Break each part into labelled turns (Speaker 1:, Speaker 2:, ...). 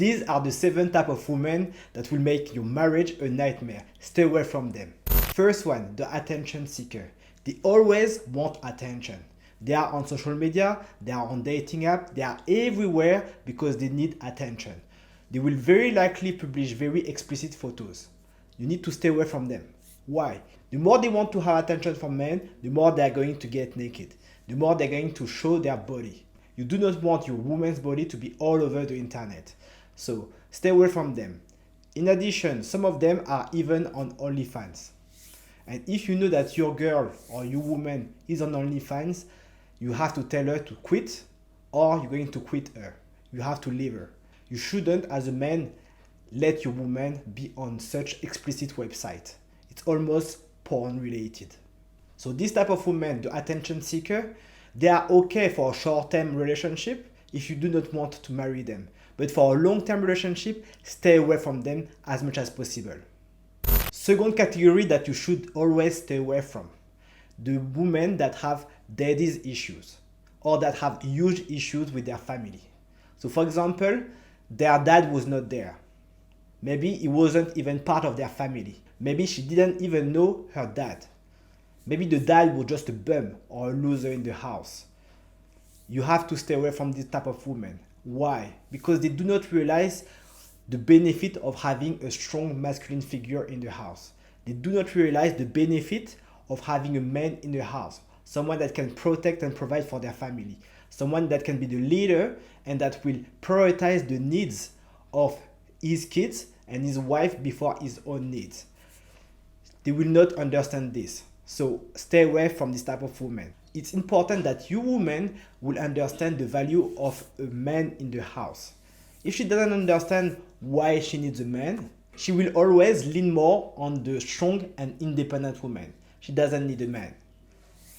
Speaker 1: These are the 7 types of women that will make your marriage a nightmare. Stay away from them. First one, the attention seeker. They always want attention. They are on social media, they are on dating apps, they are everywhere because they need attention. They will very likely publish very explicit photos. You need to stay away from them. Why? The more they want to have attention from men, the more they are going to get naked. The more they're going to show their body. You do not want your woman's body to be all over the internet. So stay away from them. In addition, some of them are even on OnlyFans. And if you know that your girl or your woman is on OnlyFans, you have to tell her to quit, or you're going to quit her. You have to leave her. You shouldn't, as a man, let your woman be on such explicit website. It's almost porn related. So this type of woman, the attention seeker, they are okay for a short-term relationship if you do not want to marry them. But for a long-term relationship, stay away from them as much as possible. Second category that you should always stay away from, the women that have daddy's issues or that have huge issues with their family. So for example, their dad was not there. Maybe he wasn't even part of their family. Maybe she didn't even know her dad. Maybe the dad was just a bum or a loser in the house. You have to stay away from this type of woman. Why? Because they do not realize the benefit of having a strong masculine figure in the house. They do not realize the benefit of having a man in the house. Someone that can protect and provide for their family. Someone that can be the leader and that will prioritize the needs of his kids and his wife before his own needs. They will not understand this. So stay away from this type of woman. It's important that you woman will understand the value of a man in the house. If she doesn't understand why she needs a man, she will always lean more on the strong and independent woman. She doesn't need a man.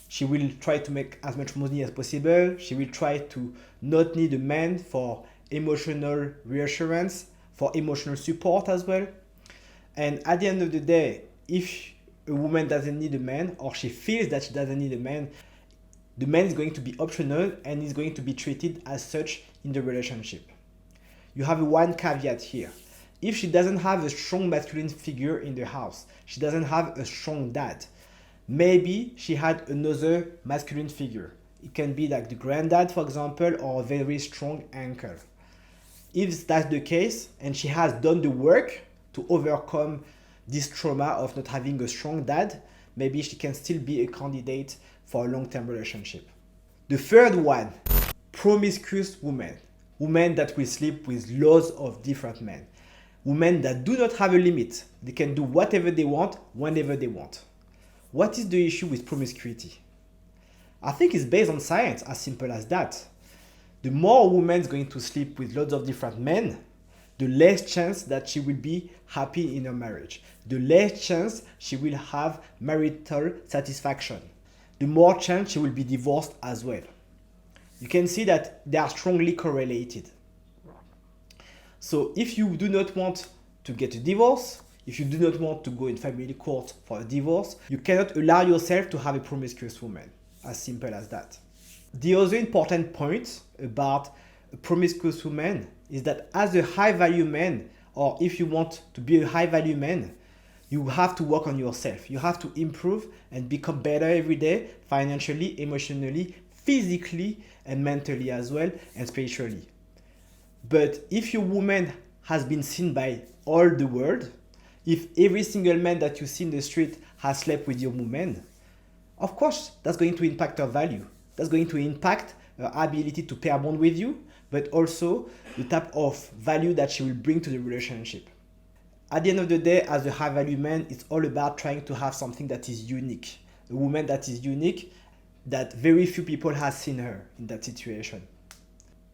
Speaker 1: She will try to make as much money as possible. She will try to not need a man for emotional reassurance, for emotional support as well. And at the end of the day, if a woman doesn't need a man or she feels that she doesn't need a man, the man is going to be optional and is going to be treated as such in the relationship. You have one caveat here. If she doesn't have a strong masculine figure in the house, she doesn't have a strong dad, maybe she had another masculine figure. It can be like the granddad, for example, or a very strong uncle. If that's the case and she has done the work to overcome this trauma of not having a strong dad, maybe she can still be a candidate for a long-term relationship. The third one, promiscuous women. Women that will sleep with loads of different men. Women that do not have a limit. They can do whatever they want, whenever they want. What is the issue with promiscuity? I think it's based on science, as simple as that. The more a woman is going to sleep with loads of different men, the less chance that she will be happy in her marriage. The less chance she will have marital satisfaction. The more chance she will be divorced as well. You can see that they are strongly correlated. So if you do not want to get a divorce, if you do not want to go in family court for a divorce, you cannot allow yourself to have a promiscuous woman. As simple as that. The other important point about a promiscuous woman is that as a high value man, or if you want to be a high value man, you have to work on yourself. You have to improve and become better every day, financially, emotionally, physically, and mentally as well, and spiritually. But if your woman has been seen by all the world, if every single man that you see in the street has slept with your woman, of course, that's going to impact her value. That's going to impact her ability to pair bond with you, but also the type of value that she will bring to the relationship. At the end of the day, as a high value man, it's all about trying to have something that is unique. A woman that is unique, that very few people have seen her in that situation.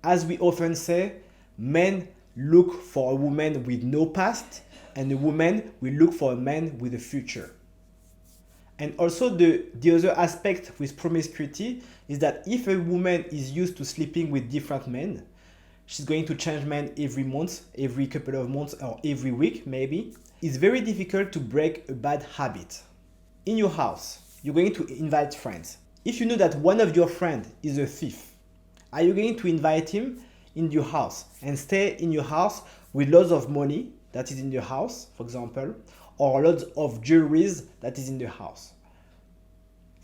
Speaker 1: As we often say, men look for a woman with no past, and a woman will look for a man with a future. And also the other aspect with promiscuity is that if a woman is used to sleeping with different men, she's going to change men every month, every couple of months, or every week maybe. It's very difficult to break a bad habit. In your house, you're going to invite friends. If you know that one of your friends is a thief, are you going to invite him in your house and stay in your house with lots of money that is in your house, for example, or lots of jewelries that is in the house?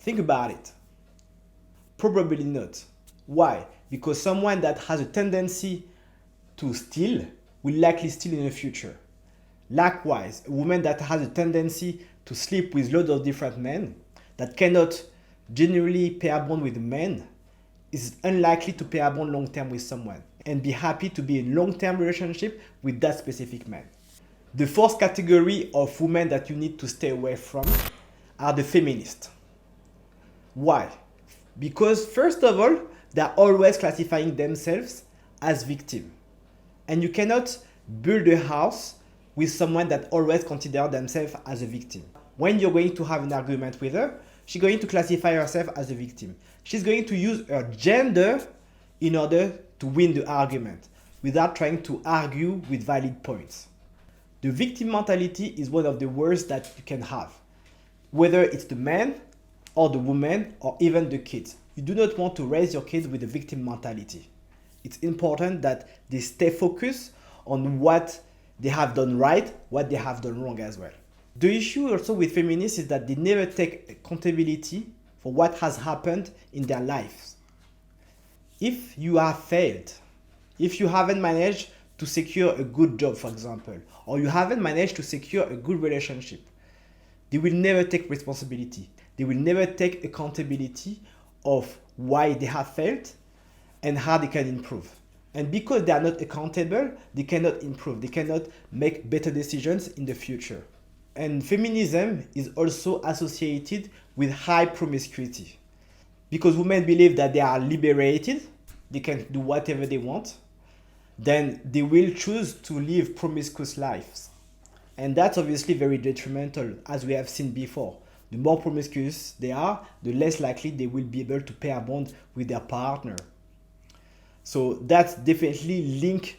Speaker 1: Think about it. Probably not. Why? Because someone that has a tendency to steal will likely steal in the future. Likewise, a woman that has a tendency to sleep with loads of different men, that cannot genuinely pair bond with men, is unlikely to pair bond long term with someone and be happy to be in a long-term relationship with that specific man. The fourth category of women that you need to stay away from are the feminists. Why? Because first of all, they're always classifying themselves as victims. And you cannot build a house with someone that always considers themselves as a victim. When you're going to have an argument with her, she's going to classify herself as a victim. She's going to use her gender in order to win the argument without trying to argue with valid points. The victim mentality is one of the worst that you can have. Whether it's the man or the woman or even the kids. You do not want to raise your kids with a victim mentality. It's important that they stay focused on what they have done right, what they have done wrong as well. The issue also with feminists is that they never take accountability for what has happened in their lives. If you have failed, if you haven't managed to secure a good job, for example, or you haven't managed to secure a good relationship, they will never take responsibility. They will never take accountability of why they have failed and how they can improve. And because they are not accountable, they cannot improve. They cannot make better decisions in the future. And feminism is also associated with high promiscuity. Because women believe that they are liberated, they can do whatever they want, then they will choose to live promiscuous lives. And that's obviously very detrimental, as we have seen before. The more promiscuous they are, the less likely they will be able to pair bond with their partner. So that's definitely linked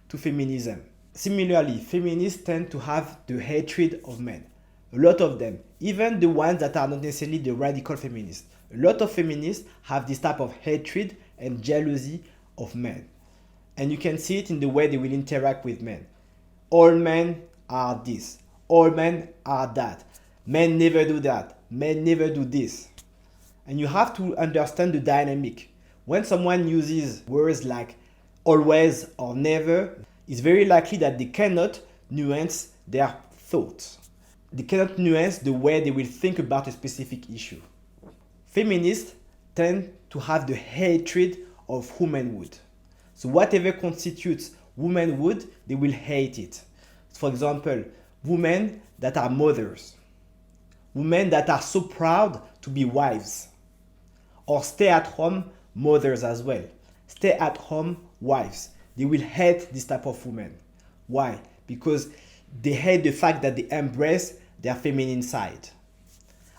Speaker 1: to feminism. Similarly, feminists tend to have the hatred of men. A lot of them, even the ones that are not necessarily the radical feminists. A lot of feminists have this type of hatred and jealousy of men. And you can see it in the way they will interact with men. All men are this. All men are that. Men never do that. Men never do this. And you have to understand the dynamic. When someone uses words like always or never, it's very likely that they cannot nuance their thoughts. They cannot nuance the way they will think about a specific issue. Feminists tend to have the hatred of womanhood. So whatever constitutes womanhood, they will hate it. For example, women that are mothers. Women that are so proud to be wives. Or stay-at-home mothers as well. Stay-at-home wives. They will hate this type of women. Why? Because they hate the fact that they embrace their feminine side.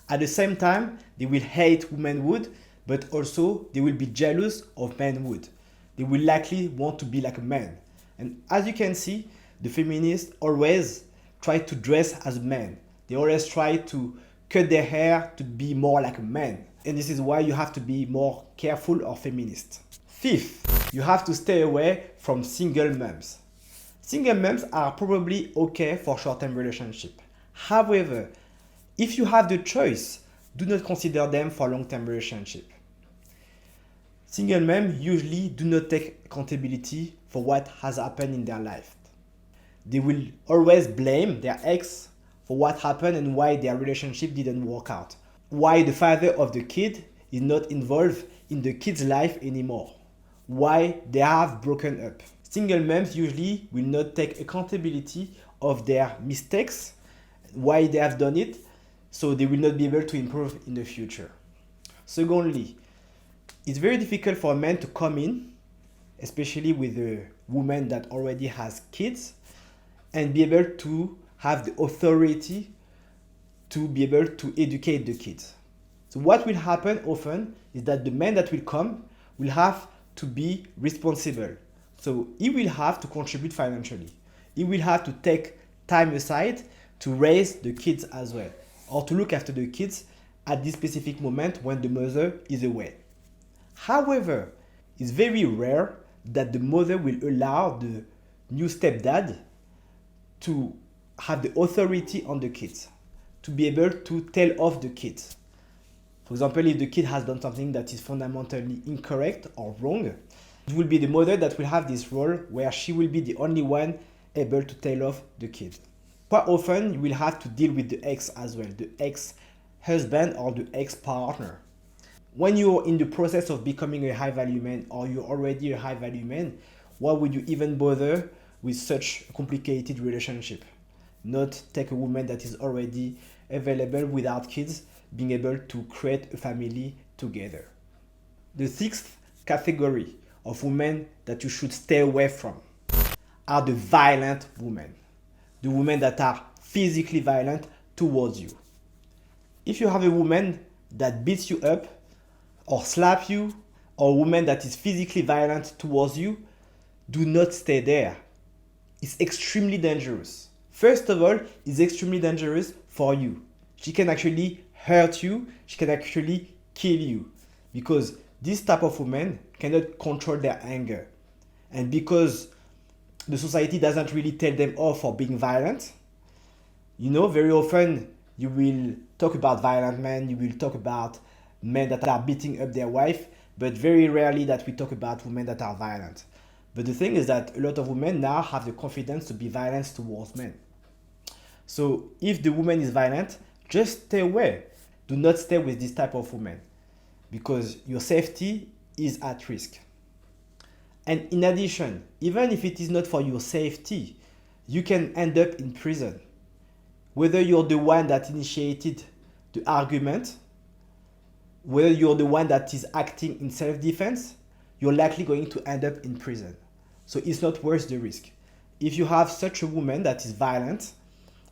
Speaker 1: At the same time, they will hate womanhood, but also they will be jealous of manhood. They will likely want to be like a man. And as you can see, the feminists always try to dress as men. They always try to cut their hair to be more like a man. And this is why you have to be more careful or feminist. Fifth, you have to stay away from single moms. Single moms are probably okay for short-term relationship. However, if you have the choice, do not consider them for long-term relationship. Single moms usually do not take accountability for what has happened in their life. They will always blame their ex for what happened and why their relationship didn't work out. Why the father of the kid is not involved in the kid's life anymore. Why they have broken up. Single moms usually will not take accountability of their mistakes, why they have done it, so they will not be able to improve in the future. Secondly, it's very difficult for a man to come in, especially with a woman that already has kids, and be able to have the authority to be able to educate the kids. So what will happen often is that the man that will come will have to be responsible. So he will have to contribute financially. He will have to take time aside to raise the kids as well, or to look after the kids at this specific moment when the mother is away. However, it's very rare that the mother will allow the new stepdad to have the authority on the kids, to be able to tell off the kids. For example, if the kid has done something that is fundamentally incorrect or wrong, it will be the mother that will have this role where she will be the only one able to tell off the kid. Quite often, you will have to deal with the ex as well, the ex-husband or the ex-partner. When you're in the process of becoming a high-value man or you're already a high-value man, why would you even bother with such a complicated relationship? Not take a woman that is already available without kids, being able to create a family together. The sixth category of women that you should stay away from are the violent women. The women that are physically violent towards you. If you have a woman that beats you up or slap you, or a woman that is physically violent towards you, do not stay there. It's extremely dangerous. First of all, it's extremely dangerous for you. She can actually hurt you, she can actually kill you, because this type of women cannot control their anger. And because the society doesn't really tell them off for being violent, very often you will talk about violent men, you will talk about men that are beating up their wife, but very rarely that we talk about women that are violent. But the thing is that a lot of women now have the confidence to be violent towards men. So if the woman is violent, just stay away. Do not stay with this type of woman, because your safety is at risk. And in addition, even if it is not for your safety, you can end up in prison. Whether you're the one that initiated the argument, whether you're the one that is acting in self-defense, you're likely going to end up in prison. So it's not worth the risk. If you have such a woman that is violent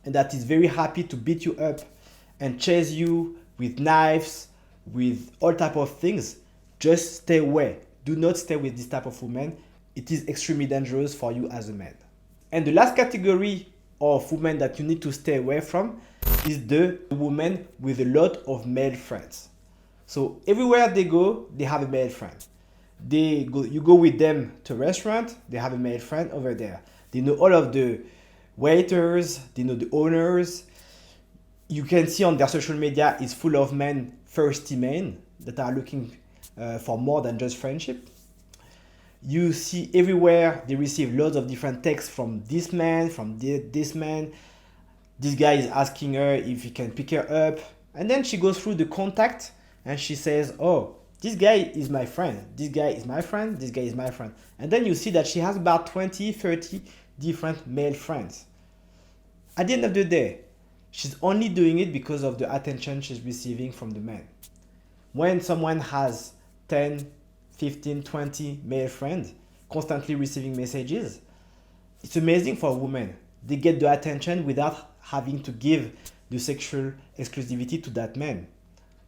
Speaker 1: and that is very happy to beat you up and chase you with knives, with all type of things, just stay away. Do not stay with this type of woman. It is extremely dangerous for you as a man. And the last category of women that you need to stay away from is the woman with a lot of male friends. So everywhere they go, they have a male friend. You go with them to a restaurant, they have a male friend over there. They know all of the waiters, they know the owners. You can see on their social media it's full of men, thirsty men that are looking for more than just friendship. You see everywhere they receive lots of different texts from this man, from this man. This guy is asking her if he can pick her up. And then she goes through the contact and she says, oh, this guy is my friend. This guy is my friend. This guy is my friend. And then you see that she has about 20, 30 different male friends. At the end of the day, she's only doing it because of the attention she's receiving from the men. When someone has 10, 15, 20 male friends constantly receiving messages, it's amazing for a woman. They get the attention without having to give the sexual exclusivity to that man.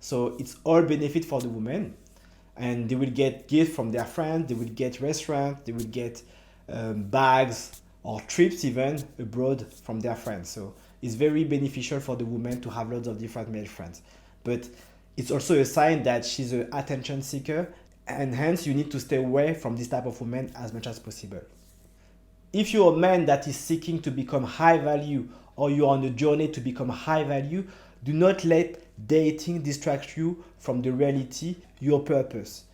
Speaker 1: So it's all benefit for the woman, and they will get gifts from their friends, they will get restaurants, they will get bags or trips even abroad from their friends. So it's very beneficial for the woman to have lots of different male friends. But it's also a sign that she's an attention seeker, and hence you need to stay away from this type of woman as much as possible. If you're a man that is seeking to become high value, or you're on a journey to become high value, do not let dating distract you from the reality, your purpose.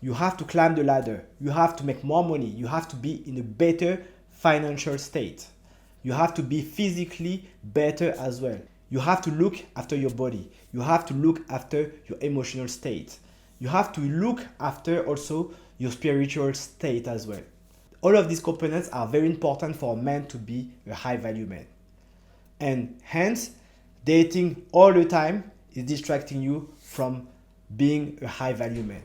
Speaker 1: You have to climb the ladder. You have to make more money. You have to be in a better financial state. You have to be physically better as well. You have to look after your body. You have to look after your emotional state. You have to look after also your spiritual state as well. All of these components are very important for a man to be a high value man. And hence, dating all the time is distracting you from being a high value man.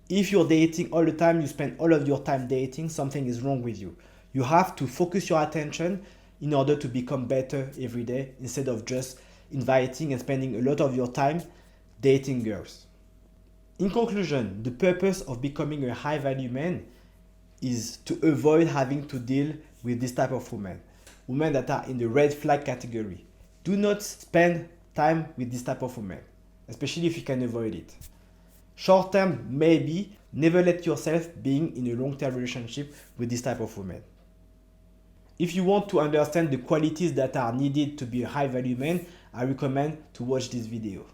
Speaker 1: If you're dating all the time, you spend all of your time dating, something is wrong with you. You have to focus your attention in order to become better every day, instead of just inviting and spending a lot of your time dating girls. In conclusion, the purpose of becoming a high value man is to avoid having to deal with this type of women that are in the red flag category. Do not spend time with this type of women, especially if you can avoid it. Short term, maybe. Never let yourself being in a long-term relationship with this type of woman. If you want to understand the qualities that are needed to be a high-value man, I recommend to watch this video.